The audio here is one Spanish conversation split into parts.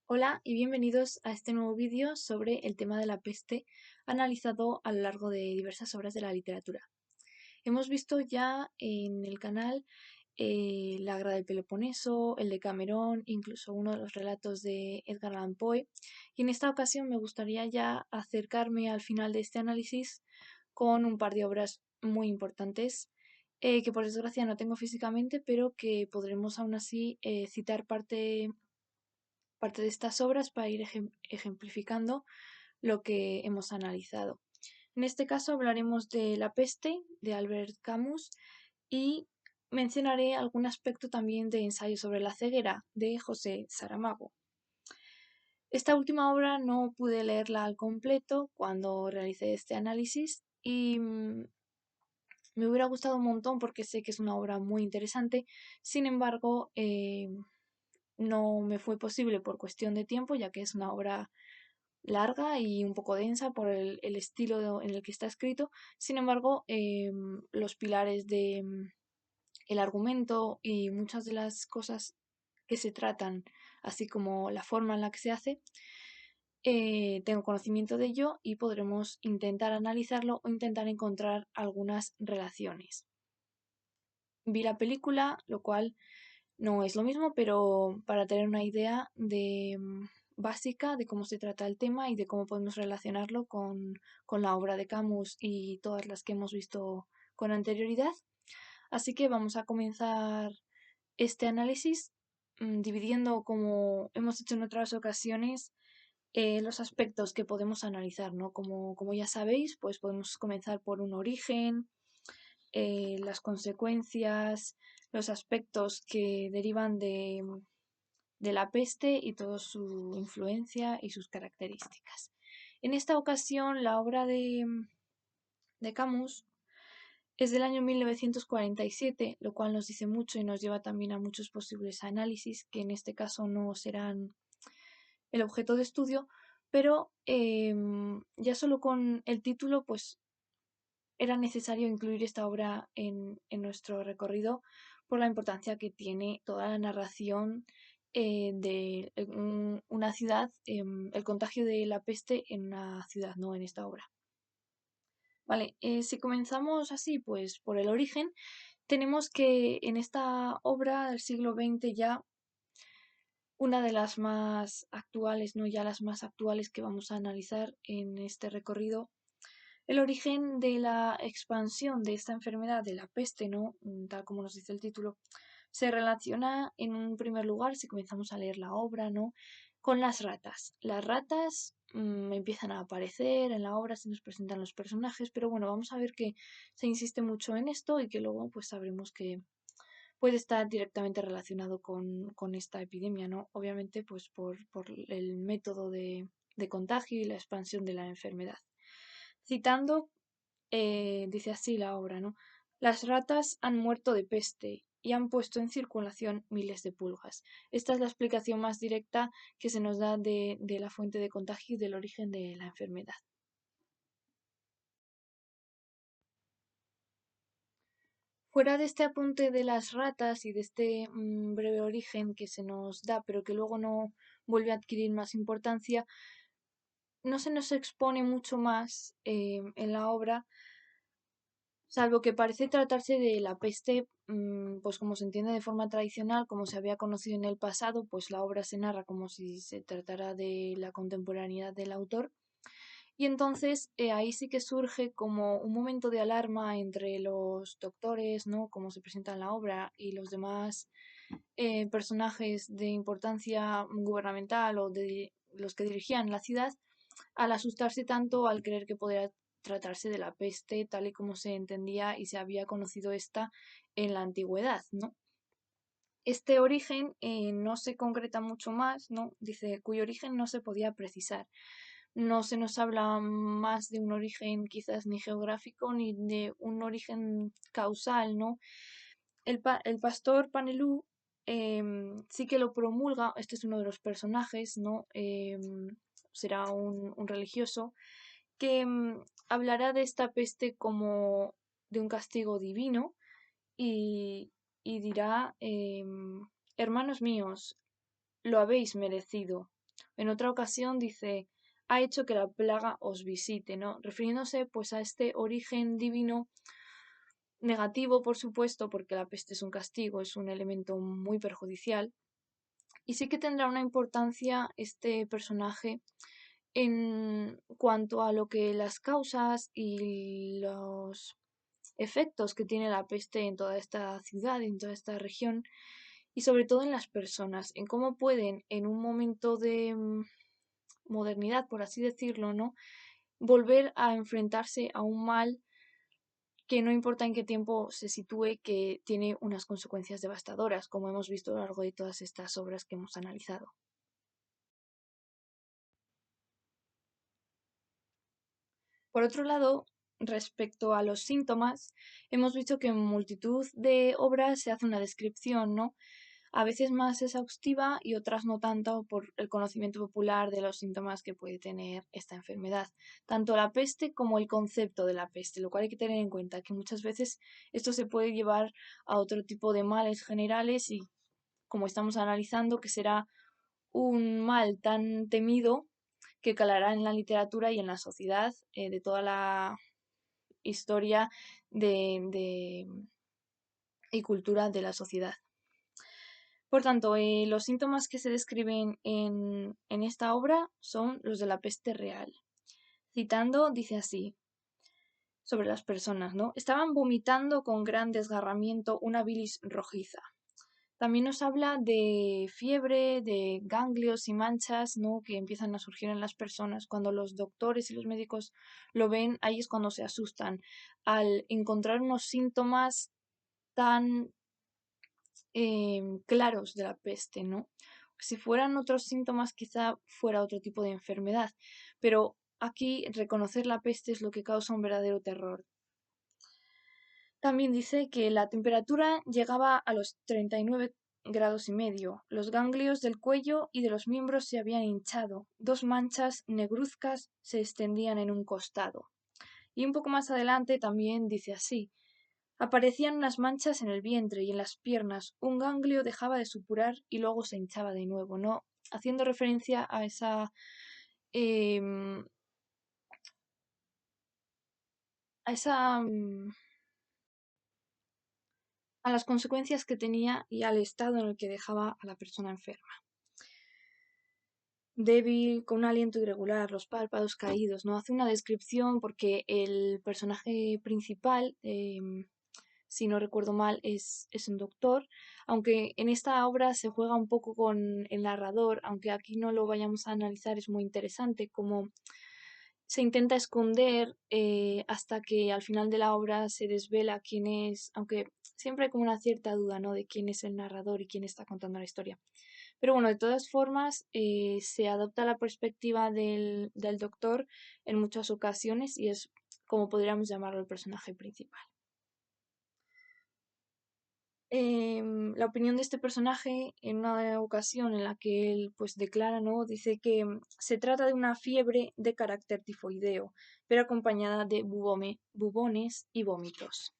Hola y bienvenidos a este nuevo vídeo sobre el tema de la peste analizado a lo largo de diversas obras de la literatura. Hemos visto ya en el canal La Guerra del Peloponeso, el de Camerón, incluso uno de los relatos de Edgar Allan Poe, y en esta ocasión me gustaría ya acercarme al final de este análisis con un par de obras muy importantes que por desgracia no tengo físicamente, pero que podremos aún así citar parte de estas obras para ir ejemplificando lo que hemos analizado. En este caso hablaremos de La peste de Albert Camus y mencionaré algún aspecto también de Ensayo sobre la ceguera de José Saramago. Esta última obra no pude leerla al completo cuando realicé este análisis y me hubiera gustado un montón porque sé que es una obra muy interesante. Sin embargo, no me fue posible por cuestión de tiempo, ya que es una obra larga y un poco densa por el estilo en el que está escrito. Sin embargo, los pilares de el argumento y muchas de las cosas que se tratan, así como la forma en la que se hace, tengo conocimiento de ello y podremos intentar analizarlo o intentar encontrar algunas relaciones. Vi la película, lo cual no es lo mismo, pero para tener una idea de básica de cómo se trata el tema y de cómo podemos relacionarlo con la obra de Camus y todas las que hemos visto con anterioridad. Así que vamos a comenzar este análisis dividiendo, como hemos hecho en otras ocasiones, los aspectos que podemos analizar, ¿no? Como ya sabéis, pues podemos comenzar por un origen, las consecuencias, los aspectos que derivan de la peste y toda su influencia y sus características. En esta ocasión, la obra de Camus es del año 1947, lo cual nos dice mucho y nos lleva también a muchos posibles análisis, que en este caso no serán el objeto de estudio, pero ya solo con el título, pues era necesario incluir esta obra en nuestro recorrido por la importancia que tiene toda la narración de una ciudad, el contagio de la peste en una ciudad, ¿no? En esta obra. Vale, si comenzamos así, pues por el origen, tenemos que en esta obra del siglo XX ya una de las más actuales, no ya las más actuales que vamos a analizar en este recorrido, el origen de la expansión de esta enfermedad de la peste, ¿no? Tal como nos dice el título, se relaciona en un primer lugar, si comenzamos a leer la obra, ¿no? Con las ratas. Las ratas empiezan a aparecer en la obra, se nos presentan los personajes, pero bueno, vamos a ver que se insiste mucho en esto y que luego pues sabremos que puede estar directamente relacionado con esta epidemia, ¿no? Obviamente pues por el método de contagio y la expansión de la enfermedad. Citando, dice así la obra, ¿no? Las ratas han muerto de peste y han puesto en circulación miles de pulgas. Esta es la explicación más directa que se nos da de la fuente de contagio y del origen de la enfermedad. Fuera de este apunte de las ratas y de este breve origen que se nos da, pero que luego no vuelve a adquirir más importancia, no se nos expone mucho más en la obra, salvo que parece tratarse de la peste, pues como se entiende de forma tradicional, como se había conocido en el pasado, pues la obra se narra como si se tratara de la contemporaneidad del autor. Y entonces ahí sí que surge como un momento de alarma entre los doctores, ¿no? Como se presenta en la obra, y los demás personajes de importancia gubernamental o de los que dirigían la ciudad, al asustarse tanto al creer que podría tratarse de la peste tal y como se entendía y se había conocido esta en la antigüedad, ¿no? Este origen no se concreta mucho más, ¿no? Dice, cuyo origen no se podía precisar. No se nos habla más de un origen quizás ni geográfico ni de un origen causal, ¿no? El pastor Panelú sí que lo promulga, este es uno de los personajes, ¿no? Será un religioso que hablará de esta peste como de un castigo divino y, y dirá, hermanos míos, lo habéis merecido. En otra ocasión dice, ha hecho que la plaga os visite, ¿no? Refiriéndose pues a este origen divino negativo, por supuesto, porque la peste es un castigo, es un elemento muy perjudicial. Y sí que tendrá una importancia este personaje en cuanto a lo que las causas y los efectos que tiene la peste en toda esta ciudad, en toda esta región, y sobre todo en las personas, en cómo pueden en un momento de modernidad, por así decirlo, ¿no? Volver a enfrentarse a un mal que no importa en qué tiempo se sitúe, que tiene unas consecuencias devastadoras, como hemos visto a lo largo de todas estas obras que hemos analizado. Por otro lado, respecto a los síntomas, hemos visto que en multitud de obras se hace una descripción, ¿no? A veces más exhaustiva y otras no tanto por el conocimiento popular de los síntomas que puede tener esta enfermedad, tanto la peste como el concepto de la peste, lo cual hay que tener en cuenta que muchas veces esto se puede llevar a otro tipo de males generales y como estamos analizando que será un mal tan temido que calará en la literatura y en la sociedad de toda la historia de y cultura de la sociedad. Por tanto, los síntomas que se describen en esta obra son los de la peste real. Citando, dice así, sobre las personas, ¿no? Estaban vomitando con gran desgarramiento una bilis rojiza. También nos habla de fiebre, de ganglios y manchas, ¿no? Que empiezan a surgir en las personas. Cuando los doctores y los médicos lo ven, ahí es cuando se asustan al encontrar unos síntomas tan claros de la peste, ¿no? Si fueran otros síntomas, quizá fuera otro tipo de enfermedad, pero aquí reconocer la peste es lo que causa un verdadero terror. También dice que la temperatura llegaba a los 39 grados y medio. Los ganglios del cuello y de los miembros se habían hinchado. Dos manchas negruzcas se extendían en un costado. Y un poco más adelante también dice así. Aparecían unas manchas en el vientre y en las piernas. Un ganglio dejaba de supurar y luego se hinchaba de nuevo, ¿no? Haciendo referencia a esa em, a esa a las consecuencias que tenía y al estado en el que dejaba a la persona enferma. Débil, con un aliento irregular, los párpados caídos, ¿no? Hace una descripción porque el personaje principal, si no recuerdo mal, es un doctor, aunque en esta obra se juega un poco con el narrador, aunque aquí no lo vayamos a analizar, es muy interesante como se intenta esconder hasta que al final de la obra se desvela quién es, aunque siempre hay como una cierta duda, ¿no? De quién es el narrador y quién está contando la historia. Pero bueno, de todas formas, se adopta la perspectiva del doctor en muchas ocasiones y es como podríamos llamarlo el personaje principal. La opinión de este personaje en una ocasión en la que él pues declara, ¿no? Dice que se trata de una fiebre de carácter tifoideo, pero acompañada de bubones y vómitos.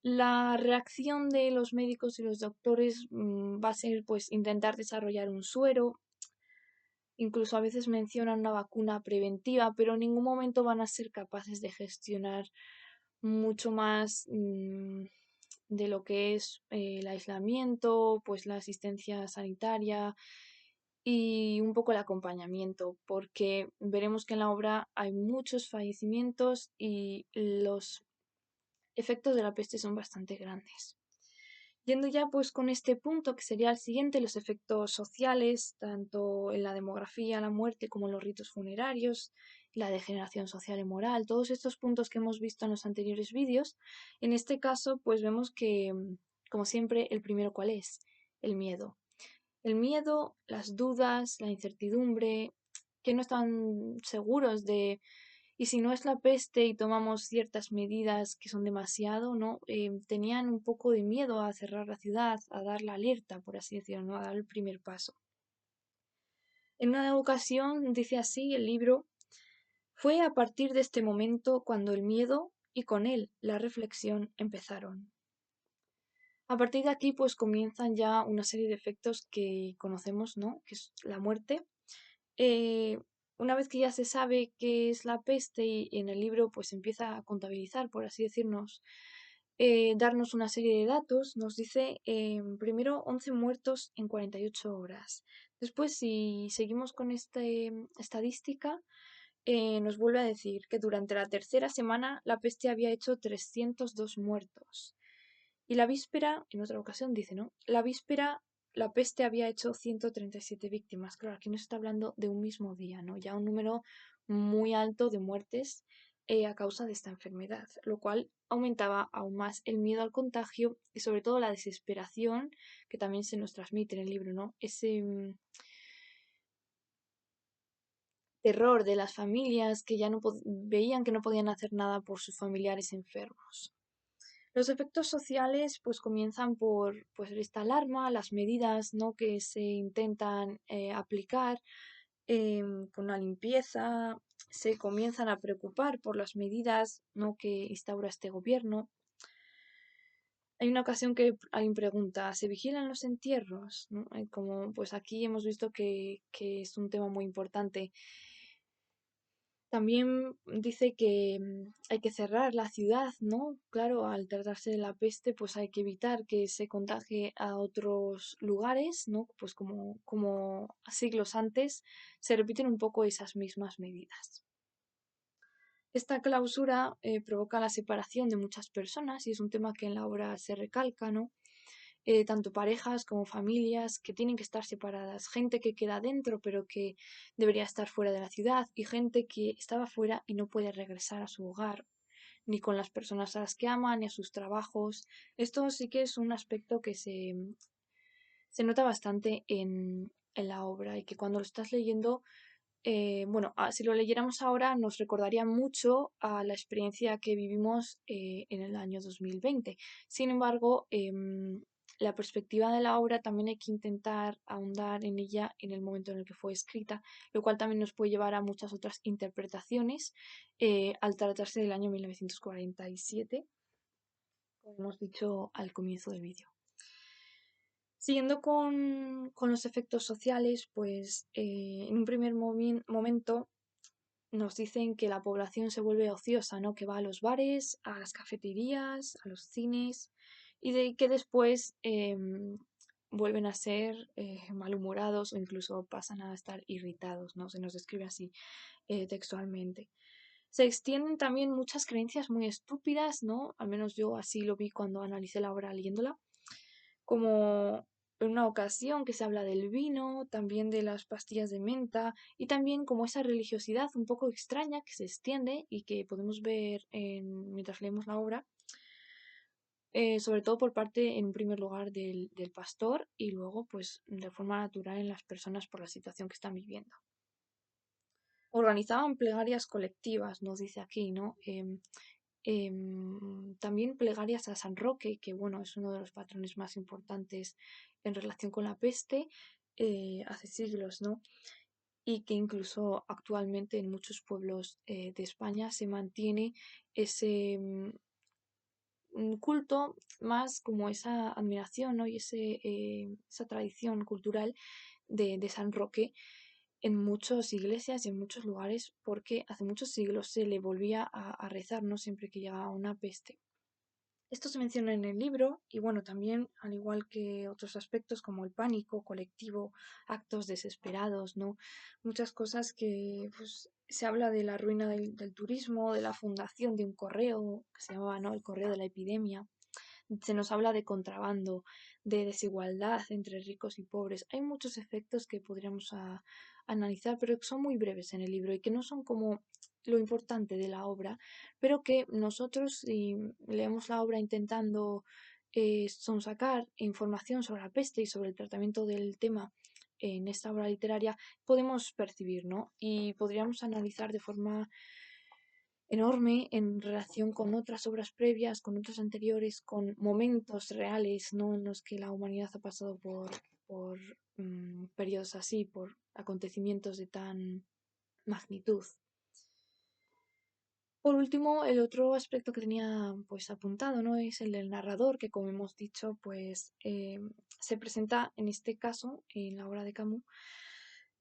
La reacción de los médicos y los doctores va a ser pues intentar desarrollar un suero, incluso a veces mencionan una vacuna preventiva, pero en ningún momento van a ser capaces de gestionar mucho más de lo que es el aislamiento, pues la asistencia sanitaria y un poco el acompañamiento, porque veremos que en la obra hay muchos fallecimientos y los efectos de la peste son bastante grandes. Yendo ya pues con este punto que sería el siguiente, los efectos sociales, tanto en la demografía, la muerte, como en los ritos funerarios, la degeneración social y moral, todos estos puntos que hemos visto en los anteriores vídeos, en este caso pues vemos que, como siempre, el primero cuál es, el miedo. El miedo, las dudas, la incertidumbre, que no están seguros de y si no es la peste y tomamos ciertas medidas que son demasiado, ¿no? Tenían un poco de miedo a cerrar la ciudad, a dar la alerta, por así decirlo, ¿no? A dar el primer paso. En una ocasión, dice así el libro, fue a partir de este momento cuando el miedo y con él la reflexión empezaron. A partir de aquí, pues comienzan ya una serie de efectos que conocemos, ¿no? Que es la muerte. Eh, una vez que ya se sabe qué es la peste y en el libro pues empieza a contabilizar, por así decirnos, darnos una serie de datos, nos dice primero 11 muertos en 48 horas. Después, si seguimos con esta estadística, nos vuelve a decir que durante la tercera semana la peste había hecho 302 muertos. Y la víspera, en otra ocasión dice, ¿no? La víspera la peste había hecho 137 víctimas. Claro, aquí nos está hablando de un mismo día, ¿no? Ya un número muy alto de muertes a causa de esta enfermedad, lo cual aumentaba aún más el miedo al contagio y sobre todo la desesperación que también se nos transmite en el libro, ¿no? Ese terror de las familias que ya no veían que no podían hacer nada por sus familiares enfermos. Los efectos sociales pues comienzan por pues esta alarma, las medidas, ¿no?, que se intentan aplicar con la limpieza, se comienzan a preocupar por las medidas, ¿no?, que instaura este gobierno. Hay una ocasión que alguien pregunta, ¿se vigilan los entierros?, ¿no? Como pues aquí hemos visto que es un tema muy importante. También dice que hay que cerrar la ciudad, ¿no? Claro, al tratarse de la peste, pues hay que evitar que se contagie a otros lugares, ¿no? Pues como siglos antes, se repiten un poco esas mismas medidas. Esta clausura provoca la separación de muchas personas y es un tema que en la obra se recalca, ¿no? Tanto parejas como familias que tienen que estar separadas, gente que queda dentro pero que debería estar fuera de la ciudad y gente que estaba fuera y no puede regresar a su hogar, ni con las personas a las que aman, ni a sus trabajos. Esto sí que es un aspecto que se nota bastante en la obra y que cuando lo estás leyendo bueno, si lo leyéramos ahora nos recordaría mucho a la experiencia que vivimos en el año 2020. Sin embargo, la perspectiva de la obra también hay que intentar ahondar en ella en el momento en el que fue escrita, lo cual también nos puede llevar a muchas otras interpretaciones al tratarse del año 1947, como hemos dicho al comienzo del vídeo. Siguiendo con los efectos sociales, pues en un primer momento nos dicen que la población se vuelve ociosa, ¿no? Que va a los bares, a las cafeterías, a los cines y de que después vuelven a ser malhumorados o incluso pasan a estar irritados, ¿no? Se nos describe así textualmente. Se extienden también muchas creencias muy estúpidas, ¿no? Al menos yo así lo vi cuando analicé la obra leyéndola, como en una ocasión que se habla del vino, también de las pastillas de menta y también como esa religiosidad un poco extraña que se extiende y que podemos ver mientras leemos la obra, sobre todo por parte, en un primer lugar, del pastor y luego, pues, de forma natural en las personas por la situación que están viviendo. Organizaban plegarias colectivas, nos dice aquí, ¿no? También plegarias a San Roque, que bueno, es uno de los patrones más importantes en relación con la peste hace siglos, ¿no? Y que incluso actualmente en muchos pueblos de España se mantiene ese culto más como esa admiración, ¿no? Y esa tradición cultural de San Roque en muchas iglesias y en muchos lugares porque hace muchos siglos se le volvía a rezar, ¿no? Siempre que llegaba una peste. Esto se menciona en el libro y bueno, también al igual que otros aspectos como el pánico colectivo, actos desesperados, ¿no? Muchas cosas que pues, se habla de la ruina del turismo, de la fundación de un correo que se llamaba, ¿no?, el correo de la epidemia. Se nos habla de contrabando, de desigualdad entre ricos y pobres. Hay muchos efectos que podríamos analizar, pero que son muy breves en el libro y que no son como lo importante de la obra, pero que nosotros, si leemos la obra intentando sonsacar información sobre la peste y sobre el tratamiento del tema en esta obra literaria, podemos percibir, ¿no? Y podríamos analizar de forma enorme en relación con otras obras previas, con otras anteriores, con momentos reales, ¿no?, en los que la humanidad ha pasado por periodos así, por acontecimientos de tan magnitud. Por último, el otro aspecto que tenía pues apuntado, ¿no? Es el del narrador, que como hemos dicho, pues se presenta en este caso, en la obra de Camus,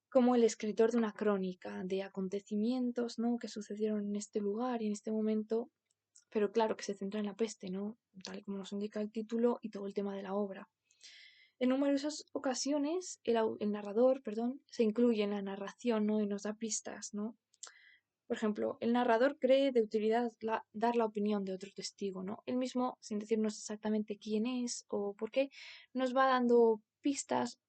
como el escritor de una crónica de acontecimientos, ¿no? Que sucedieron en este lugar y en este momento, pero claro que se centra en la peste, ¿no? Tal y como nos indica el título y todo el tema de la obra. En numerosas ocasiones el narrador, perdón, se incluye en la narración, ¿no? Y nos da pistas, ¿no? Por ejemplo, el narrador cree de utilidad dar la opinión de otro testigo, ¿no? Él mismo, sin decirnos exactamente quién es o por qué, nos va dando pistas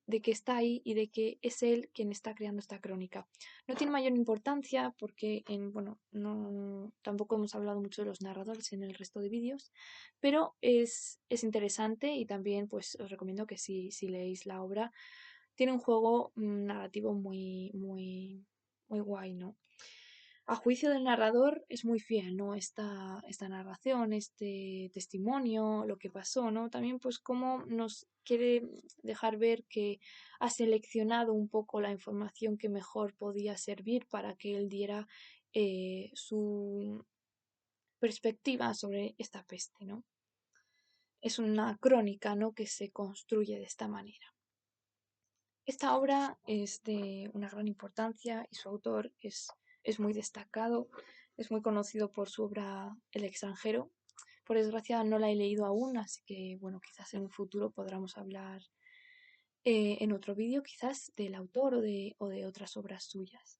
de que está ahí y de que es él quien está creando esta crónica. No tiene mayor importancia porque bueno, no, tampoco hemos hablado mucho de los narradores en el resto de vídeos, pero es interesante y también pues os recomiendo que si leéis la obra, tiene un juego narrativo muy guay, ¿no? A juicio del narrador es muy fiel, ¿no? Esta narración, este testimonio, lo que pasó, ¿no? También pues cómo nos quiere dejar ver que ha seleccionado un poco la información que mejor podía servir para que él diera su perspectiva sobre esta peste, ¿no? Es una crónica, ¿no? Que se construye de esta manera. Esta obra es de una gran importancia y su autor es muy destacado, es muy conocido por su obra El extranjero. Por desgracia no la he leído aún, así que bueno, quizás en un futuro podamos hablar en otro vídeo, quizás del autor o de otras obras suyas.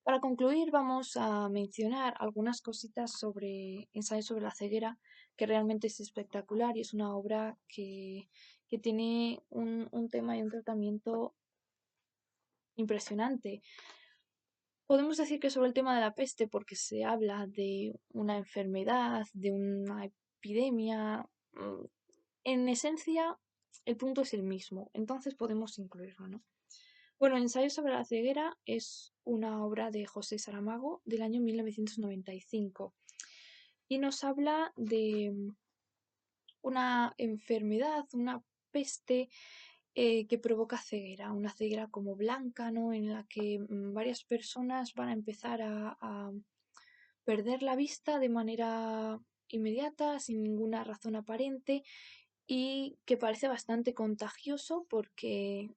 Para concluir, vamos a mencionar algunas cositas sobre Ensayo sobre la ceguera, que realmente es espectacular y es una obra que tiene un tema y un tratamiento impresionante. Podemos decir que sobre el tema de la peste, porque se habla de una enfermedad, de una epidemia, en esencia el punto es el mismo, entonces podemos incluirlo, ¿no? Bueno, Ensayo sobre la ceguera es una obra de José Saramago del año 1995 y nos habla de una enfermedad, una peste que provoca ceguera, una ceguera como blanca, ¿no? En la que varias personas van a empezar a perder la vista de manera inmediata, sin ninguna razón aparente, y que parece bastante contagioso porque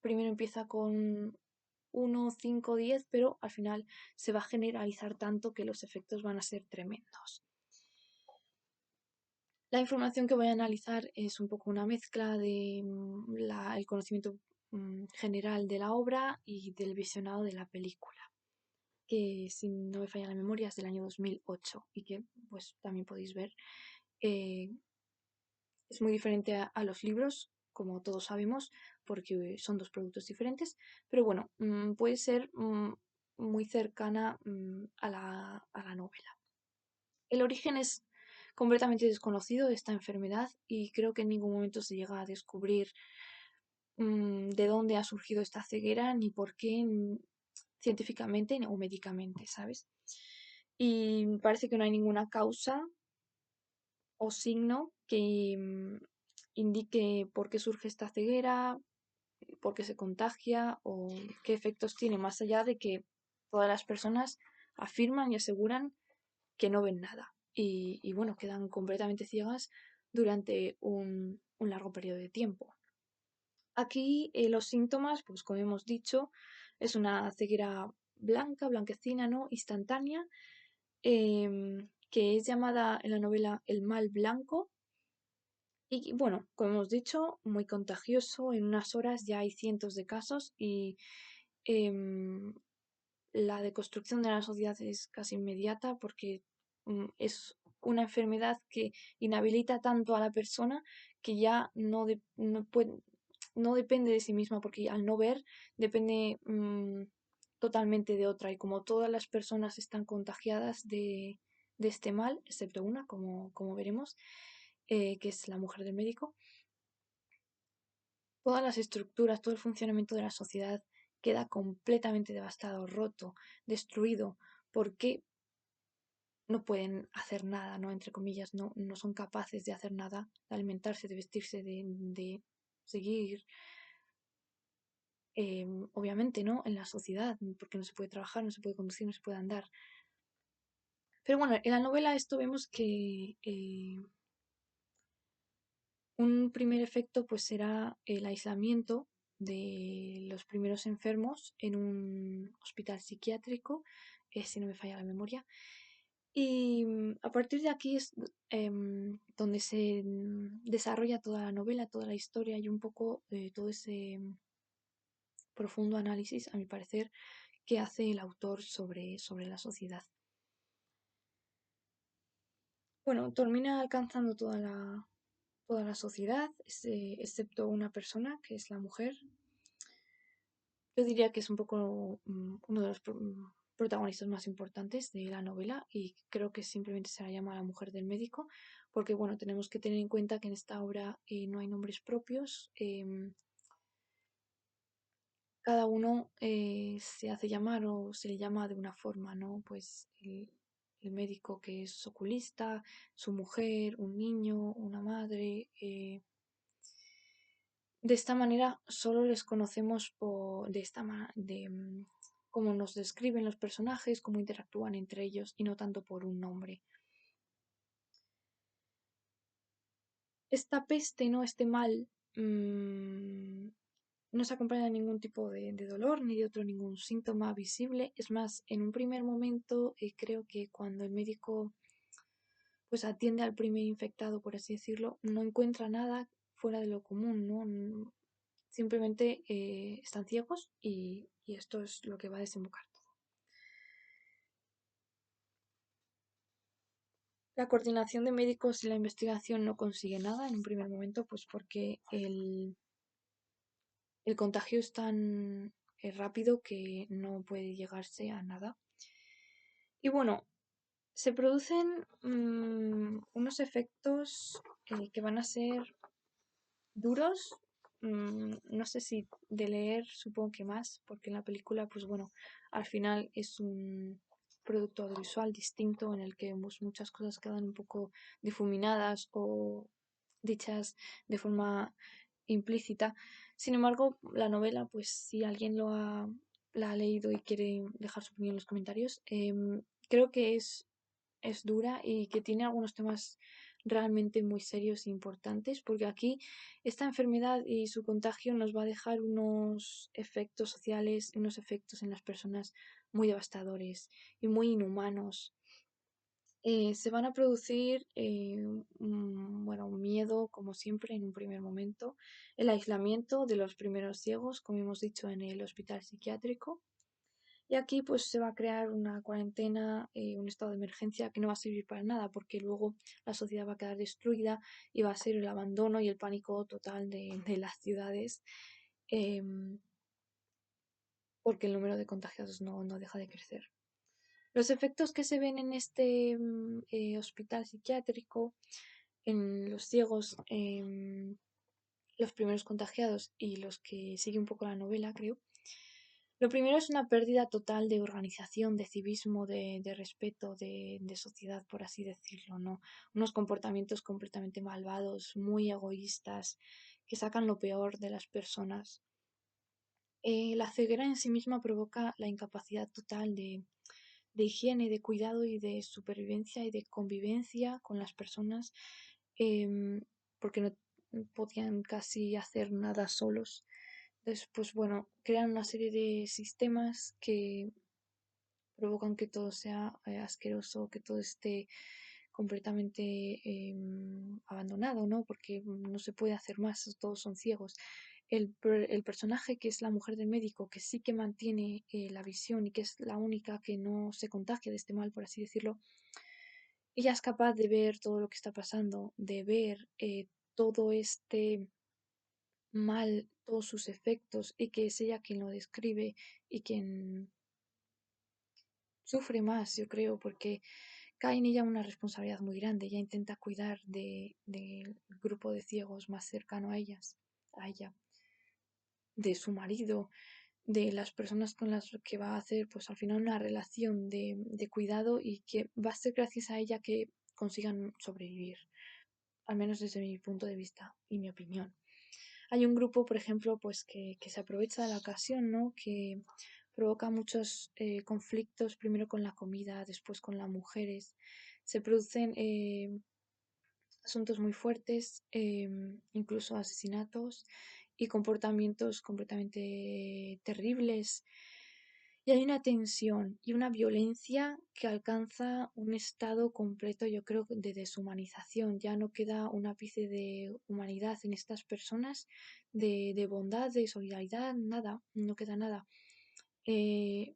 primero empieza con 1, 5, 10, pero al final se va a generalizar tanto que los efectos van a ser tremendos. La información que voy a analizar es un poco una mezcla de el conocimiento general de la obra y del visionado de la película, que si no me falla la memoria es del año 2008 y que pues también podéis ver eh, es muy diferente a los libros, como todos sabemos, porque son dos productos diferentes, pero bueno, puede ser muy cercana a la novela. El origen es completamente desconocido de esta enfermedad y creo que en ningún momento se llega a descubrir de dónde ha surgido esta ceguera ni por qué científicamente o médicamente, ¿sabes? Y parece que no hay ninguna causa o signo que indique por qué surge esta ceguera, por qué se contagia o qué efectos tiene, más allá de que todas las personas afirman y aseguran que no ven nada y bueno, quedan completamente ciegas durante un largo periodo de tiempo. Aquí los síntomas, pues como hemos dicho, es una ceguera blanca, blanquecina, ¿no? Instantánea, que es llamada en la novela el mal blanco. Y bueno, como hemos dicho, muy contagioso. En unas horas ya hay cientos de casos y em, la deconstrucción de la sociedad es casi inmediata porque es una enfermedad que inhabilita tanto a la persona que ya no depende de sí misma porque al no ver depende totalmente de otra y como todas las personas están contagiadas de este mal, excepto una, como veremos, que es la mujer del médico, todas las estructuras, todo el funcionamiento de la sociedad queda completamente devastado, roto, destruido, porque no pueden hacer nada, ¿no? Entre comillas, no son capaces de hacer nada, de alimentarse, de vestirse, de seguir, obviamente, ¿no? En la sociedad, porque no se puede trabajar, no se puede conducir, no se puede andar. Pero bueno, en la novela esto vemos que un primer efecto pues será el aislamiento de los primeros enfermos en un hospital psiquiátrico, si no me falla la memoria. Y a partir de aquí es donde se desarrolla toda la novela, toda la historia y un poco todo ese profundo análisis, a mi parecer, que hace el autor sobre la sociedad. Bueno, termina alcanzando toda la sociedad, excepto una persona, que es la mujer. Yo diría que es un poco uno de los protagonistas más importantes de la novela y creo que simplemente se la llama la mujer del médico, porque bueno, tenemos que tener en cuenta que en esta obra no hay nombres propios. Cada uno se hace llamar o se le llama de una forma, ¿no? Pues el médico que es oculista, su mujer, un niño, una madre. De esta manera solo les conocemos cómo nos describen los personajes, cómo interactúan entre ellos y no tanto por un nombre. Esta peste, ¿no? Este mal no se acompaña de ningún tipo de dolor ni de otro ningún síntoma visible. Es más, en un primer momento creo que cuando el médico pues atiende al primer infectado, por así decirlo, no encuentra nada fuera de lo común, ¿no? Simplemente están ciegos y esto es lo que va a desembocar todo. La coordinación de médicos y la investigación no consigue nada en un primer momento, pues porque el contagio es tan rápido que no puede llegarse a nada. Y bueno, se producen unos efectos que van a ser duros, no sé si de leer, supongo que más, porque en la película, pues bueno, al final es un producto audiovisual distinto en el que muchas cosas quedan un poco difuminadas o dichas de forma implícita. Sin embargo, la novela, pues si alguien la ha leído y quiere dejar su opinión en los comentarios, creo que es dura y que tiene algunos temas realmente muy serios e importantes, porque aquí esta enfermedad y su contagio nos va a dejar unos efectos sociales, unos efectos en las personas muy devastadores y muy inhumanos. Se van a producir, bueno, un miedo, como siempre, en un primer momento, el aislamiento de los primeros ciegos, como hemos dicho, en el hospital psiquiátrico, y aquí pues se va a crear una cuarentena, un estado de emergencia que no va a servir para nada porque luego la sociedad va a quedar destruida y va a ser el abandono y el pánico total de las ciudades em, porque el número de contagiados no deja de crecer. Los efectos que se ven en este hospital psiquiátrico, en los ciegos, los primeros contagiados y los que sigue un poco la novela, creo. Lo primero es una pérdida total de organización, de civismo, de respeto, de sociedad, por así decirlo, ¿no? Unos comportamientos completamente malvados, muy egoístas, que sacan lo peor de las personas. La ceguera en sí misma provoca la incapacidad total de higiene, de cuidado y de supervivencia y de convivencia con las personas, porque no podían casi hacer nada solos. Después, bueno, crean una serie de sistemas que provocan que todo sea asqueroso, que todo esté completamente abandonado, ¿no? Porque no se puede hacer más, todos son ciegos. El personaje que es la mujer del médico, que sí que mantiene la visión y que es la única que no se contagia de este mal, por así decirlo, ella es capaz de ver todo lo que está pasando, de ver todo este mal, todos sus efectos, y que es ella quien lo describe y quien sufre más, yo creo, porque cae en ella una responsabilidad muy grande. Ella intenta cuidar del grupo de ciegos más cercano a ella, de su marido, de las personas con las que va a hacer, pues al final una relación de cuidado y que va a ser gracias a ella que consigan sobrevivir, al menos desde mi punto de vista y mi opinión. Hay un grupo, por ejemplo, pues que se aprovecha de la ocasión, ¿no? Que provoca muchos conflictos, primero con la comida, después con las mujeres. Se producen asuntos muy fuertes, incluso asesinatos y comportamientos completamente terribles. Y hay una tensión y una violencia que alcanza un estado completo, yo creo, de deshumanización. Ya no queda un ápice de humanidad en estas personas, de bondad, de solidaridad, nada, no queda nada. Eh,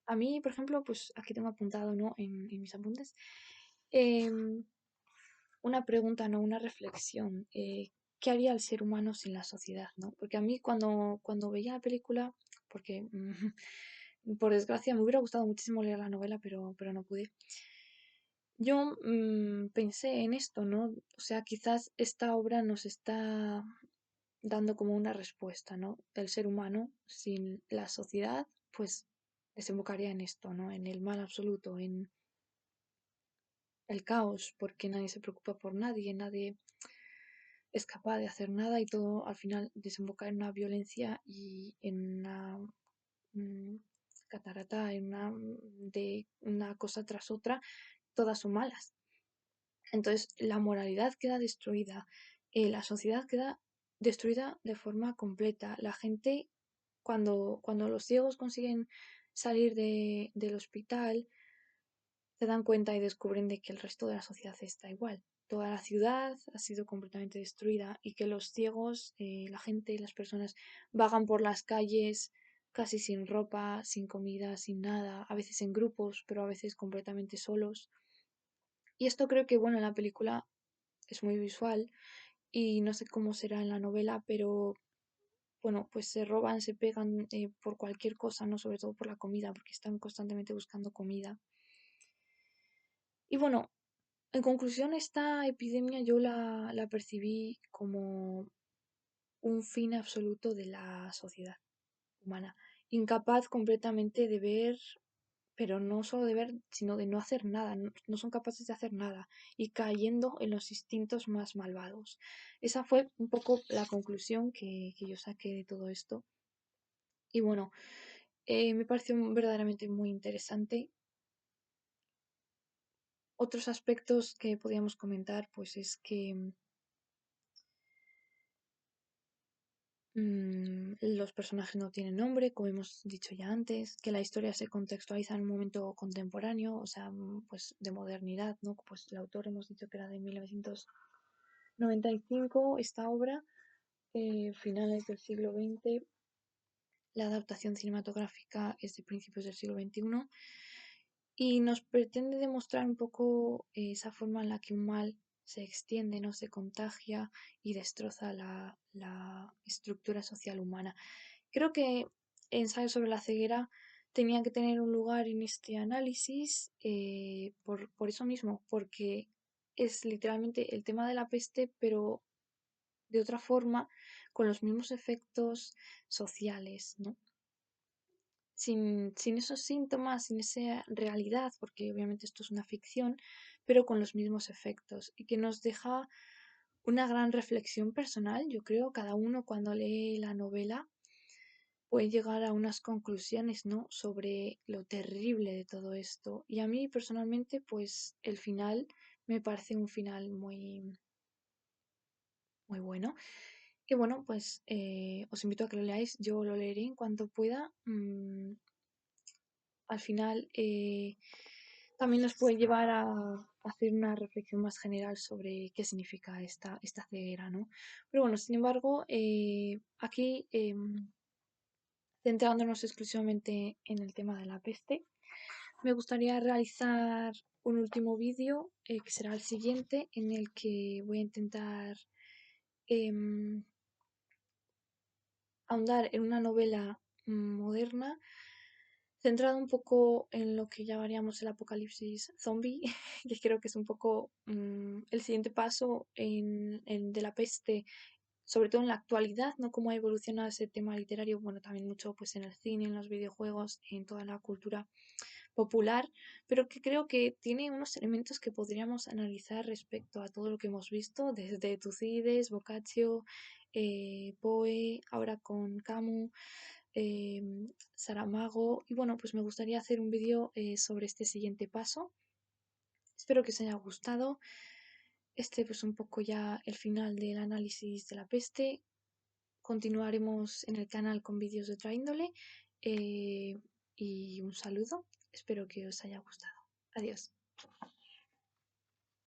a mí, por ejemplo, pues aquí tengo apuntado, ¿no? En mis apuntes. em, una pregunta, no una reflexión. ¿Qué haría el ser humano sin la sociedad, no? Porque a mí cuando veía la película, porque por desgracia me hubiera gustado muchísimo leer la novela, pero no pude. Yo pensé en esto, ¿no? O sea, quizás esta obra nos está dando como una respuesta, ¿no? El ser humano sin la sociedad, pues desembocaría en esto, ¿no? En el mal absoluto, en el caos, porque nadie se preocupa por nadie, nadie es capaz de hacer nada y todo al final desemboca en una violencia y en una mm, catarata, de una cosa tras otra, todas son malas. Entonces la moralidad queda destruida, la sociedad queda destruida de forma completa. La gente, cuando los ciegos consiguen salir del hospital, se dan cuenta y descubren de que el resto de la sociedad está igual. Toda la ciudad ha sido completamente destruida y que los ciegos, la gente, las personas vagan por las calles casi sin ropa, sin comida, sin nada, a veces en grupos, pero a veces completamente solos. Y esto creo que, bueno, en la película es muy visual y no sé cómo será en la novela, pero bueno, pues se roban, se pegan por cualquier cosa, no sobre todo por la comida, porque están constantemente buscando comida. Y bueno, en conclusión, esta epidemia yo la percibí como un fin absoluto de la sociedad humana, incapaz completamente de ver, pero no solo de ver, sino de no hacer nada, no son capaces de hacer nada y cayendo en los instintos más malvados. Esa fue un poco la conclusión que yo saqué de todo esto. Y bueno, me pareció verdaderamente muy interesante. Otros aspectos que podíamos comentar, pues es que los personajes no tienen nombre, como hemos dicho ya antes, que la historia se contextualiza en un momento contemporáneo, o sea, pues de modernidad, ¿no? Pues el autor hemos dicho que era de 1995, esta obra, finales del siglo XX, la adaptación cinematográfica es de principios del siglo XXI y nos pretende demostrar un poco esa forma en la que un mal se extiende, no se contagia y destroza la estructura social humana. Creo que Ensayo sobre la ceguera tenía que tener un lugar en este análisis por eso mismo, porque es literalmente el tema de la peste, pero de otra forma, con los mismos efectos sociales, ¿no? Sin esos síntomas, sin esa realidad, porque obviamente esto es una ficción, pero con los mismos efectos y que nos deja una gran reflexión personal. Yo creo cada uno cuando lee la novela puede llegar a unas conclusiones, ¿no? Sobre lo terrible de todo esto. Y a mí personalmente, pues el final me parece un final muy bueno. Y bueno, pues os invito a que lo leáis. Yo lo leeré en cuanto pueda. Al final también nos puede llevar a hacer una reflexión más general sobre qué significa esta ceguera, ¿no? Pero bueno, sin embargo, aquí centrándonos exclusivamente en el tema de la peste, me gustaría realizar un último vídeo, que será el siguiente, en el que voy a intentar em, ahondar en una novela moderna centrado un poco en lo que llamaríamos el apocalipsis zombie, que creo que es un poco el siguiente paso de la peste, sobre todo en la actualidad, ¿no? Cómo ha evolucionado ese tema literario, bueno, también mucho pues en el cine, en los videojuegos, en toda la cultura popular, pero que creo que tiene unos elementos que podríamos analizar respecto a todo lo que hemos visto, desde Tucídides, Boccaccio, Poe, ahora con Camus, Saramago. Y bueno, pues me gustaría hacer un vídeo sobre este siguiente paso. Espero que os haya gustado. Este pues un poco ya el final del análisis de la peste. Continuaremos en el canal con vídeos de otra índole. Y un saludo. Espero que os haya gustado. Adiós.